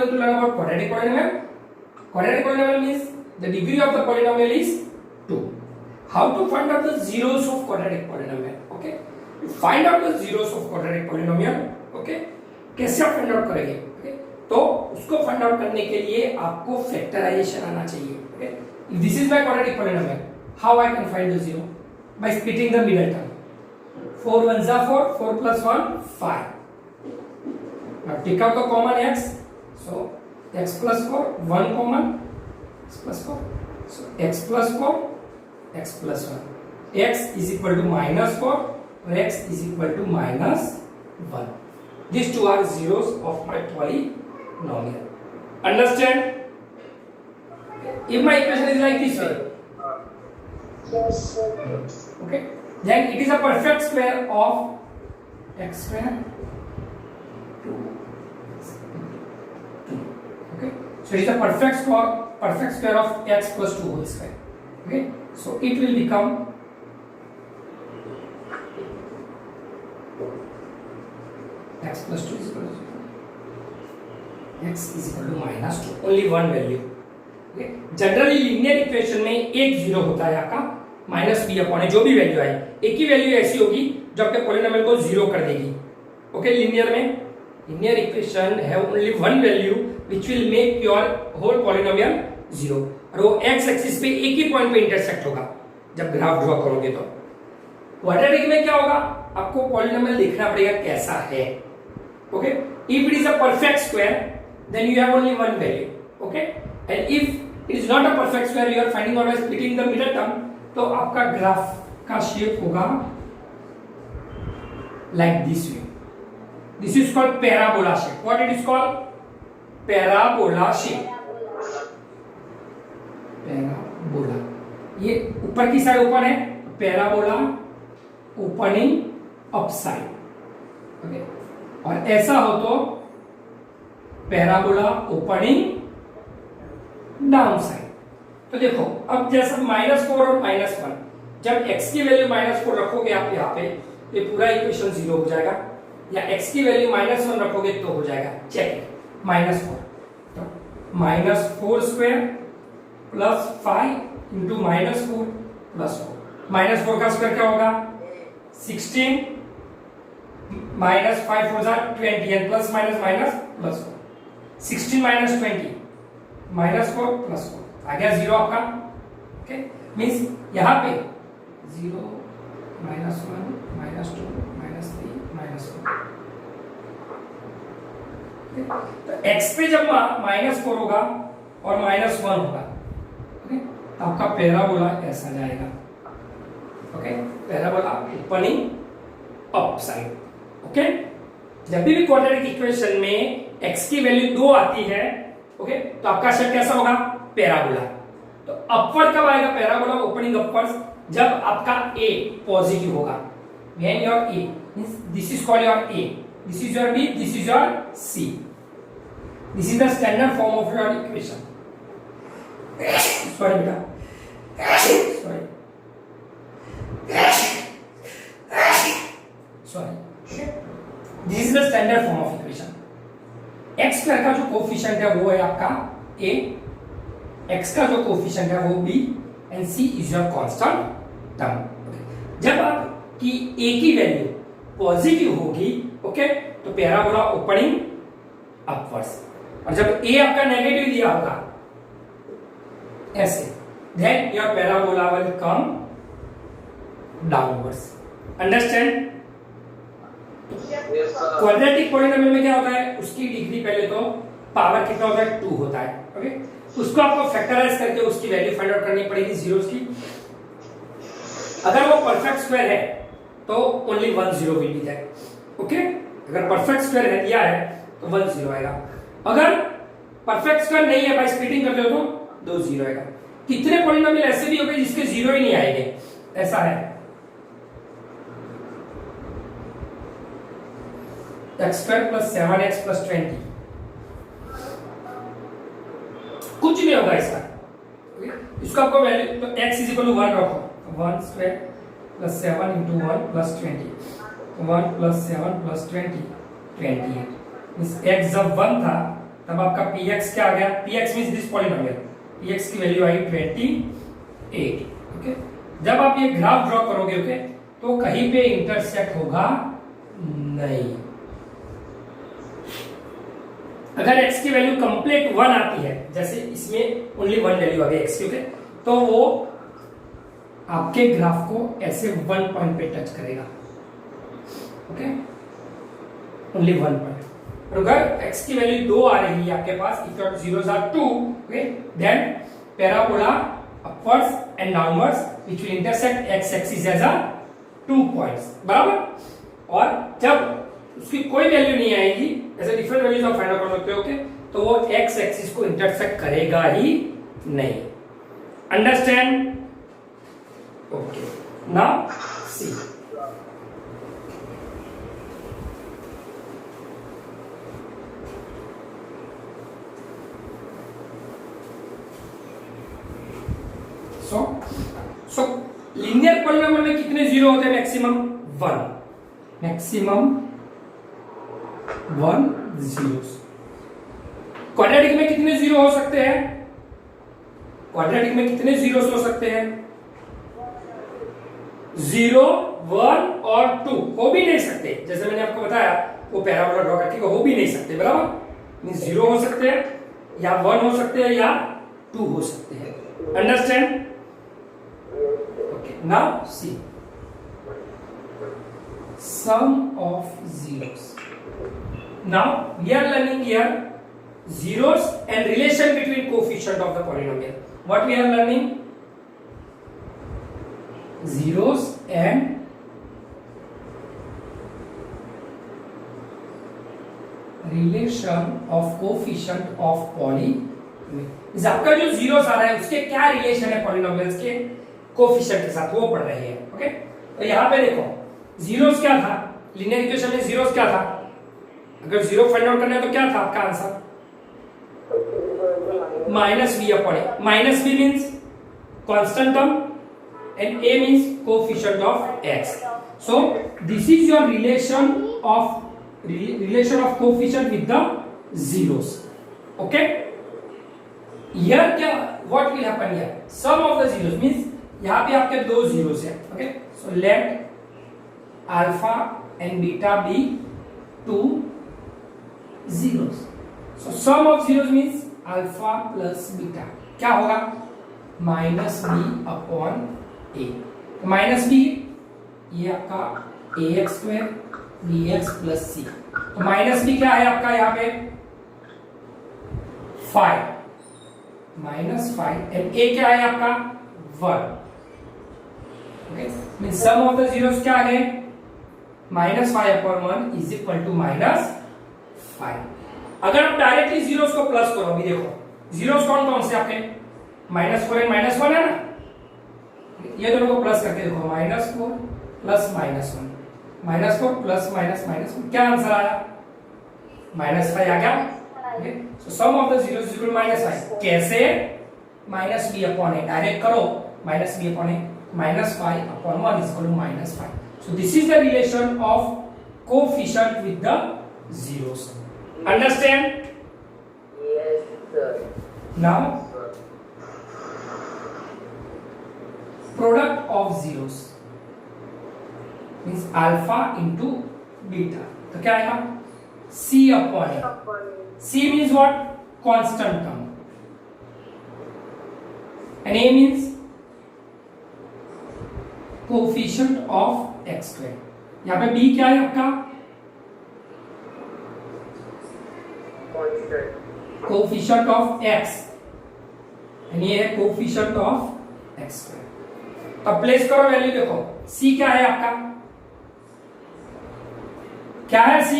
going to learn about quadratic polynomial. Quadratic polynomial means the degree of the polynomial is 2. How to find out the zeros of quadratic polynomial? Okay, find out the zeros of quadratic polynomial. Okay, कैसे आप find out करेंगे? Okay, तो उसको find out करने के लिए आपको factorisation आना चाहिए. Okay, if this is my quadratic polynomial, how I can find the zero? By splitting the middle term. 4 1s are 4, 4 plus 1 5. Now take out the common x, so x plus 4, 1 common, x plus 4, so x plus 4, x plus 1, x is equal to minus 4 or x is equal to minus 1. These two are zeros of my polynomial. Understand? If my equation is like this way, okay, then it is a perfect square of x square. Okay, so it is a perfect square of x plus 2 whole square. Okay, so it will become x plus 2 is equal to 0. X is equal to minus 2. Only one value. Okay, generally linear equation में एक zero होता है आपका minus B upon जो भी value आए, एक ही value ऐसी होगी जो आपके पॉलिनोमियल को जीरो कर देगी. ओके, लीनियर में linear equation have only one value which will make your whole polynomial zero. और वो x एक्सिस पे एक ही पॉइंट पे इंटरसेक्ट होगा जब ग्राफ ड्रॉ करोगे. तो क्वाड्रेटिक में क्या होगा, आपको पॉलिनोमियल देखना पड़ेगा कैसा है. Okay, if it is a perfect square then you have only one value. Okay, and if it is not a perfect square you are finding out by splitting the middle term, तो आपका graph का shape होगा like this way. This is called parabola shape. What it is called? Parabola shape. Parabola. ये ऊपर की side open है, parabola opening up side. Okay, और ऐसा हो तो पैराबोला ओपनिंग डाउन साइड. तो देखो अब जैसा -4 और -1, जब x की वैल्यू -4 रखोगे आप यहाँ पे, ये पूरा इक्वेशन जीरो हो जाएगा. या x की वैल्यू -1 रखोगे तो हो जाएगा. चेक, -4 तो -4 स्क्वायर प्लस 5 इंटू -4 प्लस 4. -4 का स्क्वायर क्या होगा? 16 -5 4 20 and plus minus minus plus 4. 16 -20 -4 plus 4 आ गया जीरो आपका. ओके, मींस यहाँ पे 0 -1 -2 -3 -4. तो x पे जब -4 होगा और -1 होगा, ओके, तो आपका पैराबोला ऐसा जाएगा. Okay, parabola opening up side. Okay, जब भी क्वाड्रेटिक इक्वेशन में x की वैल्यू 2 आती है, ओके, तो आपका शेप कैसा होगा? पैराबोला. तो अपवर्ड कब आएगा पैराबोला ओपनिंग अपवर्ड्स? जब आपका a पॉजिटिव होगा. when your a means this is called your a, this is your b, this is your c. This is the standard form of your equation. Sorry beta, sorry. This is the standard form of equation. x square का जो coefficient है वो है आपका a, x का जो coefficient है वो b and c is your constant term. जब आपकी a की वैल्यू पॉजिटिव होगी, ओके, तो पैराबोला ओपनिंग अपवर्ड्स. और जब a आपका नेगेटिव दिया होगा ऐसे, then your parabola will come downwards. Understand? Quadratic polynomial में क्या होता है, उसकी डिग्री पहले तो पावर कितना होता है? 2 होता है. ओके, उसको आपको फैक्टराइज करके उसकी वैल्यू फाइंड आउट करनी पड़ेगी जीरोस की. अगर वो परफेक्ट स्क्वायर है तो only 1 0 will be there. Okay, अगर परफेक्ट स्क्वायर है दिया है तो 1 0 आएगा. अगर परफेक्ट स्क्वायर नहीं है, बाय स्प्लिटिंग करते हो तो 2 0 आएगा. कितने पॉलिनोमियल ऐसे भी हो गए जिसके जीरो ही नहीं आएंगे? ऐसा है. x square plus 7x plus 20 कुछ नहीं होगा इसका. इसका आपको वैल्यू तो x इज इक्वल टू 1 रखो. 1 square plus 7 into 1 plus 20. 1 plus 7 plus 20 28. इस x जब 1 था तब आपका px क्या आ गया, px means this polynomial, px की वैल्यू आई 28। ओके, जब आप ये ग्राफ ड्रॉ करोगे ओके, तो कहीं पे इंटरसेक्ट होगा नहीं। अगर x की वैल्यू कंप्लीट 1 आती है, जैसे इसमें ओनली 1 वैल्यू आ गई x की, ओके, तो वो आपके ग्राफ को ऐसे 1 पॉइंट पे टच करेगा। Okay, only 1 point. अगर x की वैल्यू 2 आ रही है आपके पास, if your zeros are 2, okay, then parabola upwards and downwards which will intersect x axis as a 2 points, बराबर। और जब उसकी कोई वैल्यू नहीं आएगी, ऐसे डिफरेंट वैल्यूज आप फाइंड आउट कर सकते हो, ओके, तो वो x एक्सिस को इंटरसेक्ट करेगा ही नहीं। अंडरस्टैंड? ओके, नाउ सी, सो लीनियर पॉलिनोमियल में कितने जीरो होते हैं? Maximum 1, maximum 1 zeros. क्वाड्रेटिक में कितने जीरो हो सकते हैं? क्वाड्रेटिक में कितने जीरोस हो सकते हैं? 0, 1 और 2 हो भी नहीं सकते। जैसे मैंने आपको बताया, वो पैराबोला ड्रॉ करके हो भी नहीं सकते, बराबर। मींस 0 हो सकते हैं, या 1 हो सकते हैं, या 2 हो सकते हैं। Understand? Now see, sum of zeros. Now we are learning here zeros and relation between coefficient of the polynomial. What we are learning? Zeros and relation of coefficient of polynomial. इस आपका जो zeros आ रहा है उसके क्या relation है polynomials के coefficient के साथ, वो पढ़ रहे हैं। ओके, तो यहाँ पे देखो जीरोस क्या था, लीनियर इक्वेशन में जीरोस क्या था? अगर जीरो फाइंड आउट करना है तो क्या था आपका answer? Minus B upon A. Minus B means constant term and A means coefficient of X. So this is your relation of coefficient with the zeros. Okay, here क्या what will happen here? Sum of the zeros means यहां पे आपके 2 zeros है। Okay, so let alpha and beta be 2 zeros. So sum of zeros means alpha plus beta क्या होगा? Minus B upon A. Minus B ये आपका A X square B X plus C. तो minus B क्या है आपका यहाँ पे? 5 माइनस 5 एंड ए क्या है आपका? 1। Okay, mean sum of the zeros क्या आ गए? Minus 5 upon 1 is equal to minus 5। अगर आप डायरेक्टली जीरोस को प्लस करो, अभी देखो जीरोस कौन कौन से आपके? -4 एंड -1 है ना, ये दोनों को प्लस करके देखो, -4 प्लस -1, -4 प्लस -1, क्या आंसर आया? -5 आ गया। Okay, so sum of the zeros is equal to -5। कैसे? Minus B upon A, direct करो, minus B upon A, -5 upon 1 is equal to -5. So this is the relation of coefficient with the zeros. Understand? Yes, sir. Now, product of zeros means alpha into beta. तो क्या आएगा? C upon A. C means what? Constant term. And A means coefficient of X square. यहाँ पे b क्या है आपका? Coefficient of x, यानी ये है कोफिशिएंट ऑफ एक्स स्क्वायर। अब प्लेस करो वैल्यू, देखो c क्या है आपका? क्या है c?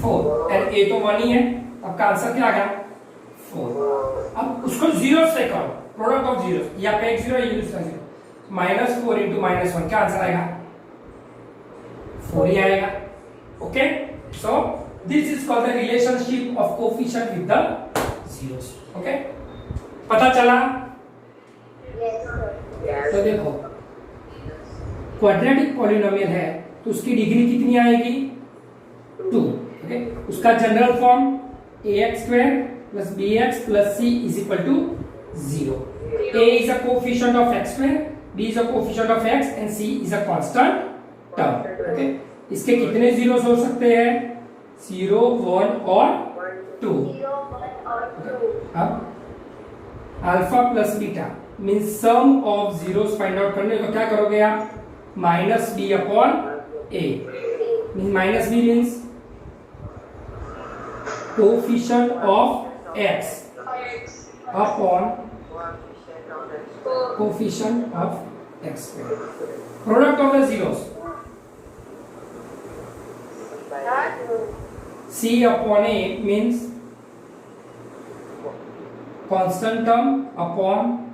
4 और a तो 1 ही है, आपका आंसर क्या आ गया? 4। अब उसको जीरो से करो, प्रोडक्ट ऑफ जीरो, यहाँ पे एक जीरो ये दूसरा जीरो, -4 इंटू -1 क्या आंसर आएगा? 4 ही आएगा। Okay, so this is called the relationship of coefficient with the zeros. Okay, पता चला? Yes, sir. तो देखो क्वाड्रेटिक पॉलिनोमियल है तो उसकी डिग्री कितनी आएगी? 2। ओके, उसका general form ax square plus bx plus c is equal to 0. A is a coefficient of x square, b is a coefficient of x and c is a constant term. Okay? इसके कितने zeros हो सकते हैं? 0, 1 और 2. 0, 1 और 2. अब alpha plus beta means sum of zeros find out करने तो क्या करोगे आप? Minus B upon A. Minus B means coefficient of X upon coefficient of X square. Product of the zeros c upon a means constant term upon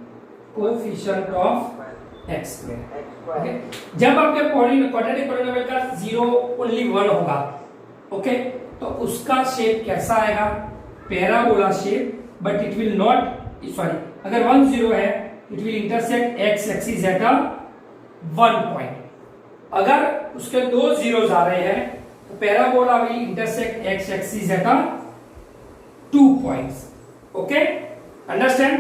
coefficient of x square. Okay? जब आपके quadratic polynomial का 0 only 1 होगा, okay, तो उसका shape कैसा आएगा? Parabola shape, but it will not, sorry, अगर 1 0 है it will intersect x axis at a 1 point. अगर उसके 2 जीरोस आ रहे हैं तो parabola will intersect x axis at a 2 points. Okay? Understand?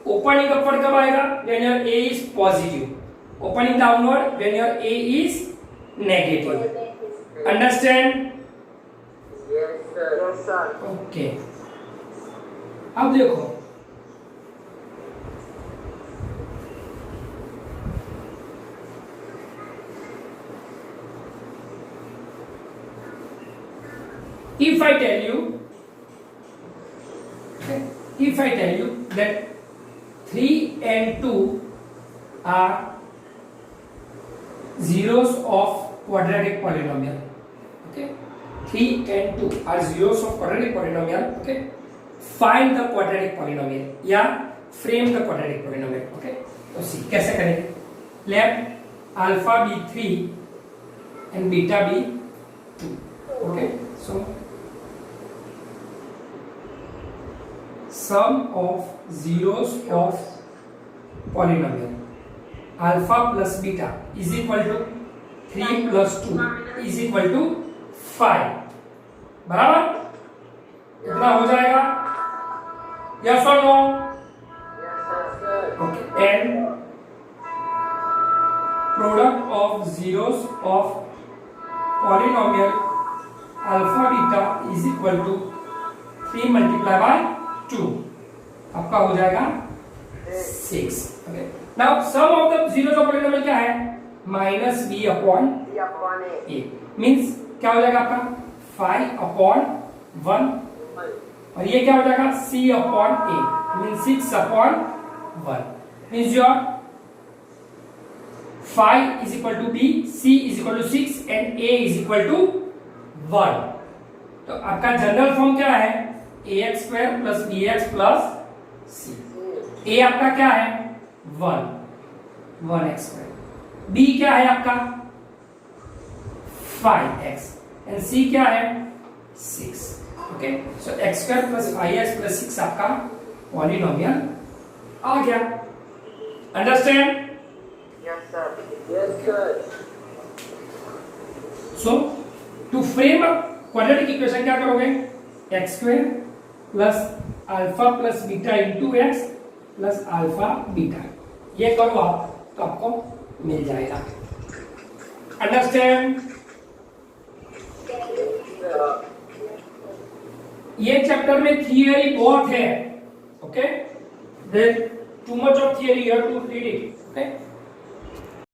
Opening upward कब आएगा? When your a is positive. Opening downward when your a is negative. Understand? Yes, sir. Yes, sir. Okay. अब देखो, if I tell you, okay, if I tell you that 3 and 2 are zeros of quadratic polynomial, okay, 3 and 2 are zeros of quadratic polynomial, okay, find the quadratic polynomial या frame the quadratic polynomial. okay, तो सी कैसे करेंगे? let alpha be 3 and beta be 2. okay, so sum of zeros of polynomial alpha plus beta is equal to 3 plus 2 is equal to 5. बराबर? इतना हो जाएगा? Yes or no? Yes, sir. Okay. And product of zeros of polynomial alpha beta is equal to 3 multiplied by 2. आपका हो जाएगा 6. okay. Now sum of the zeros of polynomial क्या है? minus b upon B upon A. a means क्या हो जाएगा आपका? 5 upon 1 और ये क्या हो जाएगा? c upon a means 6 upon 1 means your 5 is equal to b, c is equal to 6 and a is equal to 1. तो आपका जनरल फॉर्म क्या है? ax square plus bx plus c. a आपका क्या है? 1x square. b क्या है आपका? 5x and c क्या है? 6. ओके, सो x square plus 5x plus 6 आपका पॉलिनोमियल आ गया. Understand? Yes, sir. Yes, sir. So to frame a quadratic equation क्या करोगे? x square plus alpha plus beta into X plus alpha beta, ये करो आप तो आपको मिल जाएगा. अंडरस्टैंड? ये चैप्टर में थियरी बहुत है. Okay, there too much of theory, you have to read it. Okay,